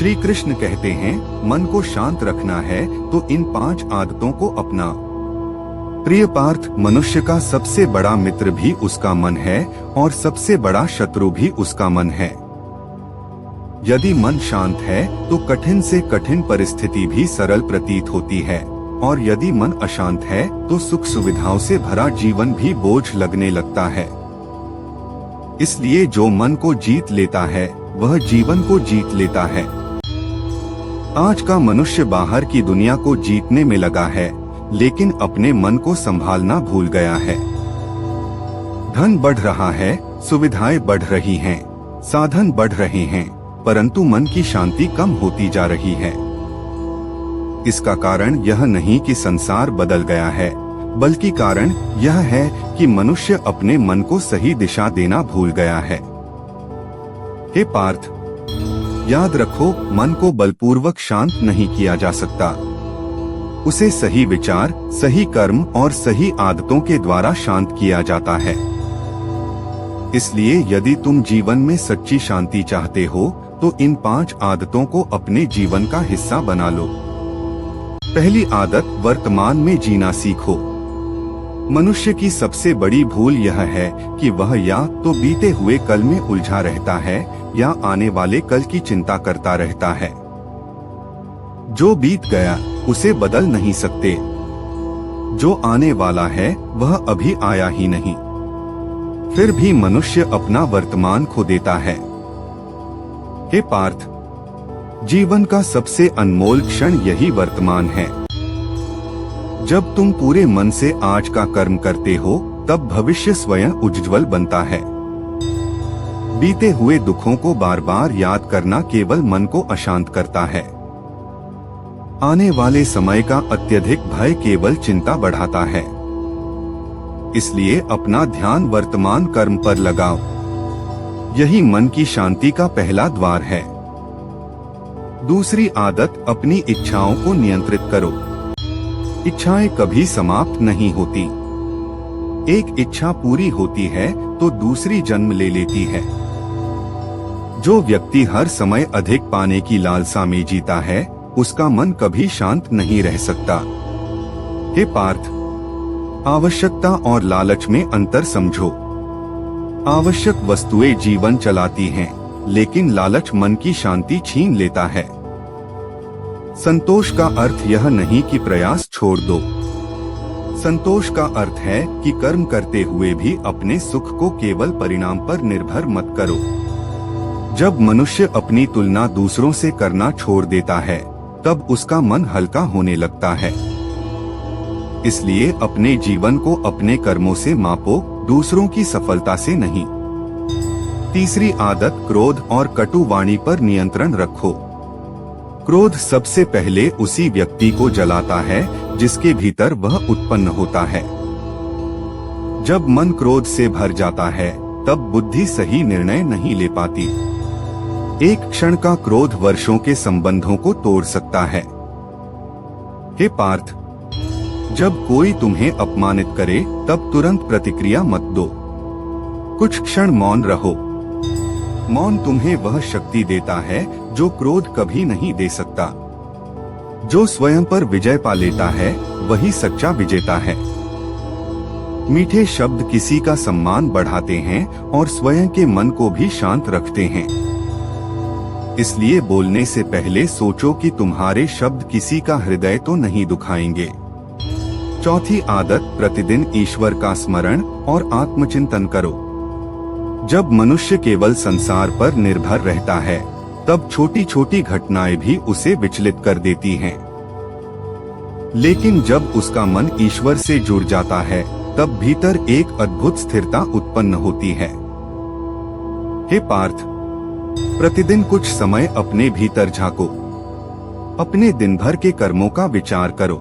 श्री कृष्ण कहते हैं, मन को शांत रखना है तो इन 5 आदतों को अपना। प्रिय पार्थ, मनुष्य का सबसे बड़ा मित्र भी उसका मन है और सबसे बड़ा शत्रु भी उसका मन है। यदि मन शांत है तो कठिन से कठिन परिस्थिति भी सरल प्रतीत होती है, और यदि मन अशांत है तो सुख सुविधाओं से भरा जीवन भी बोझ लगने लगता है। इसलिए जो मन को जीत लेता है वह जीवन को जीत लेता है। आज का मनुष्य बाहर की दुनिया को जीतने में लगा है, लेकिन अपने मन को संभालना भूल गया है। धन बढ़ रहा है, सुविधाएं बढ़ रही हैं, साधन बढ़ रहे हैं, परंतु मन की शांति कम होती जा रही है। इसका कारण यह नहीं कि संसार बदल गया है, बल्कि कारण यह है कि मनुष्य अपने मन को सही दिशा देना भूल गया है। हे पार्थ, याद रखो, मन को बलपूर्वक शांत नहीं किया जा सकता। उसे सही विचार, सही कर्म और सही आदतों के द्वारा शांत किया जाता है। इसलिए यदि तुम जीवन में सच्ची शांति चाहते हो तो इन 5 आदतों को अपने जीवन का हिस्सा बना लो। पहली आदत, वर्तमान में जीना सीखो। मनुष्य की सबसे बड़ी भूल यह है कि वह या तो बीते हुए कल में उलझा रहता है या आने वाले कल की चिंता करता रहता है। जो बीत गया उसे बदल नहीं सकते, जो आने वाला है वह अभी आया ही नहीं। फिर भी मनुष्य अपना वर्तमान खो देता है। हे पार्थ, जीवन का सबसे अनमोल क्षण यही वर्तमान है। जब तुम पूरे मन से आज का कर्म करते हो तब भविष्य स्वयं उज्ज्वल बनता है। बीते हुए दुखों को बार बार याद करना केवल मन को अशांत करता है। आने वाले समय का अत्यधिक भय केवल चिंता बढ़ाता है। इसलिए अपना ध्यान वर्तमान कर्म पर लगाओ। यही मन की शांति का पहला द्वार है। दूसरी आदत, अपनी इच्छाओं को नियंत्रित करो। इच्छाएं कभी समाप्त नहीं होती। एक इच्छा पूरी होती है तो दूसरी जन्म ले लेती है। जो व्यक्ति हर समय अधिक पाने की लालसा में जीता है उसका मन कभी शांत नहीं रह सकता। हे पार्थ, आवश्यकता और लालच में अंतर समझो। आवश्यक वस्तुएं जीवन चलाती हैं, लेकिन लालच मन की शांति छीन लेता है। संतोष का अर्थ यह नहीं कि प्रयास छोड़ दो। संतोष का अर्थ है कि कर्म करते हुए भी अपने सुख को केवल परिणाम पर निर्भर मत करो। जब मनुष्य अपनी तुलना दूसरों से करना छोड़ देता है तब उसका मन हल्का होने लगता है। इसलिए अपने जीवन को अपने कर्मों से मापो, दूसरों की सफलता से नहीं। तीसरी आदत, क्रोध और कटु वाणी पर नियंत्रण रखो। क्रोध सबसे पहले उसी व्यक्ति को जलाता है जिसके भीतर वह उत्पन्न होता है। जब मन क्रोध से भर जाता है तब बुद्धि सही निर्णय नहीं ले पाती। एक क्षण का क्रोध वर्षों के संबंधों को तोड़ सकता है। हे पार्थ, जब कोई तुम्हें अपमानित करे तब तुरंत प्रतिक्रिया मत दो। कुछ क्षण मौन रहो। मौन तुम्हें वह शक्ति देता है जो क्रोध कभी नहीं दे सकता। जो स्वयं पर विजय पा लेता है वही सच्चा विजेता है। मीठे शब्द किसी का सम्मान बढ़ाते हैं और स्वयं के मन को भी शांत रखते हैं। इसलिए बोलने से पहले सोचो कि तुम्हारे शब्द किसी का हृदय तो नहीं दुखाएंगे। चौथी आदत, प्रतिदिन ईश्वर का स्मरण और आत्मचिंतन करो। जब मनुष्य केवल संसार पर निर्भर रहता है तब छोटी छोटी घटनाएं भी उसे विचलित कर देती हैं। लेकिन जब उसका मन ईश्वर से जुड़ जाता है तब भीतर एक अद्भुत स्थिरता उत्पन्न होती है। हे पार्थ, प्रतिदिन कुछ समय अपने भीतर झांको। अपने दिन भर के कर्मों का विचार करो।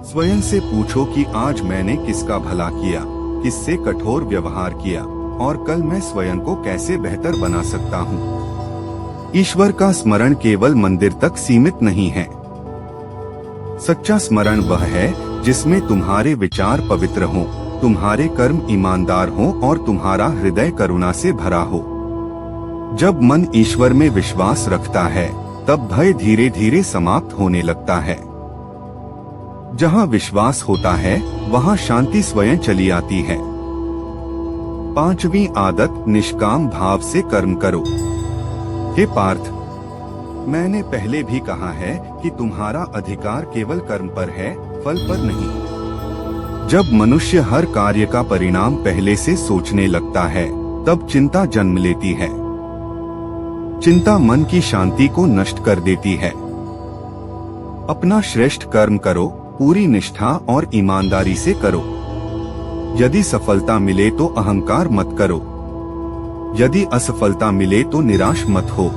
स्वयं से पूछो कि आज मैंने किसका भला किया, किससे कठोर व्यवहार किया और कल मैं स्वयं को कैसे बेहतर बना सकता हूँ। ईश्वर का स्मरण केवल मंदिर तक सीमित नहीं है। सच्चा स्मरण वह है जिसमें तुम्हारे विचार पवित्र हों, तुम्हारे कर्म ईमानदार हों और तुम्हारा हृदय करुणा से भरा हो। जब मन ईश्वर में विश्वास रखता है तब भय धीरे धीरे समाप्त होने लगता है। जहाँ विश्वास होता है वहाँ शांति स्वयं चली आती है। पांचवी आदत, निष्काम भाव से कर्म करो। हे पार्थ, मैंने पहले भी कहा है कि तुम्हारा अधिकार केवल कर्म पर है, फल पर नहीं। जब मनुष्य हर कार्य का परिणाम पहले से सोचने लगता है तब चिंता जन्म लेती है। चिंता मन की शांति को नष्ट कर देती है। अपना श्रेष्ठ कर्म करो, पूरी निष्ठा और ईमानदारी से करो। यदि सफलता मिले तो अहंकार मत करो, यदि असफलता मिले तो निराश मत हो।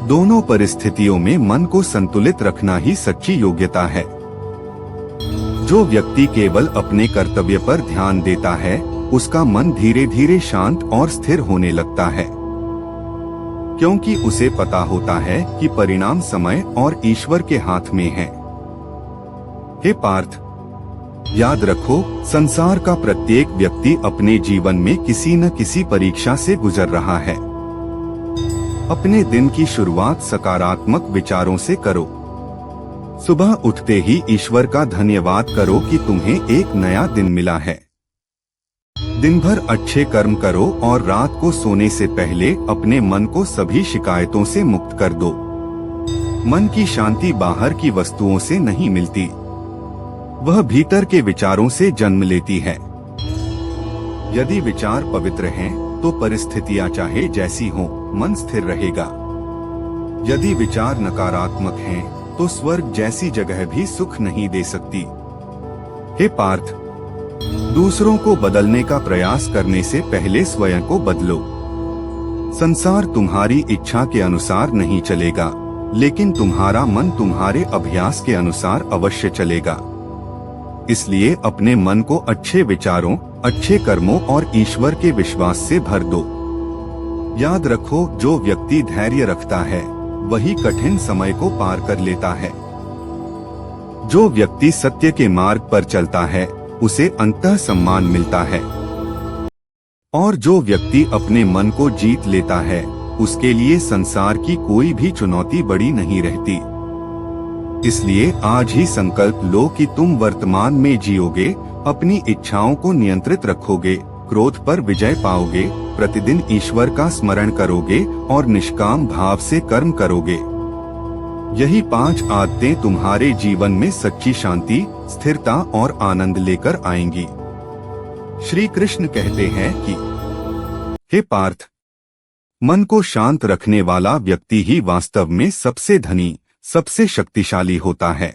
दोनों परिस्थितियों में मन को संतुलित रखना ही सच्ची योग्यता है। जो व्यक्ति केवल अपने कर्तव्य पर ध्यान देता है उसका मन धीरे धीरे शांत और स्थिर होने लगता है, क्योंकि उसे पता होता है कि परिणाम समय और ईश्वर के हाथ में है। हे पार्थ, याद रखो, संसार का प्रत्येक व्यक्ति अपने जीवन में किसी न किसी परीक्षा से गुजर रहा है। अपने दिन की शुरुआत सकारात्मक विचारों से करो। सुबह उठते ही ईश्वर का धन्यवाद करो कि तुम्हें एक नया दिन मिला है। दिन भर अच्छे कर्म करो और रात को सोने से पहले अपने मन को सभी शिकायतों से मुक्त कर दो। मन की शांति बाहर की वस्तुओं से नहीं मिलती, वह भीतर के विचारों से जन्म लेती है। यदि विचार पवित्र हैं, तो परिस्थितियां चाहे जैसी हों, मन स्थिर रहेगा। यदि विचार नकारात्मक हैं, तो स्वर्ग जैसी जगह भी सुख नहीं दे सकती। हे पार्थ, दूसरों को बदलने का प्रयास करने से पहले स्वयं को बदलो। संसार तुम्हारी इच्छा के अनुसार नहीं चलेगा, लेकिन तुम्हारा मन तुम्हारे अभ्यास के अनुसार अवश्य चलेगा। इसलिए अपने मन को अच्छे विचारों, अच्छे कर्मों और ईश्वर के विश्वास से भर दो। याद रखो, जो व्यक्ति धैर्य रखता है वही कठिन समय को पार कर लेता है। जो व्यक्ति सत्य के मार्ग पर चलता है उसे अंततः सम्मान मिलता है, और जो व्यक्ति अपने मन को जीत लेता है उसके लिए संसार की कोई भी चुनौती बड़ी नहीं रहती। इसलिए आज ही संकल्प लो कि तुम वर्तमान में जियोगे, अपनी इच्छाओं को नियंत्रित रखोगे, क्रोध पर विजय पाओगे, प्रतिदिन ईश्वर का स्मरण करोगे और निष्काम भाव से कर्म करोगे। यही 5 आदतें तुम्हारे जीवन में सच्ची शांति, स्थिरता और आनंद लेकर आएंगी। श्री कृष्ण कहते हैं कि हे पार्थ, मन को शांत रखने वाला व्यक्ति ही वास्तव में सबसे धनी, सबसे शक्तिशाली होता है।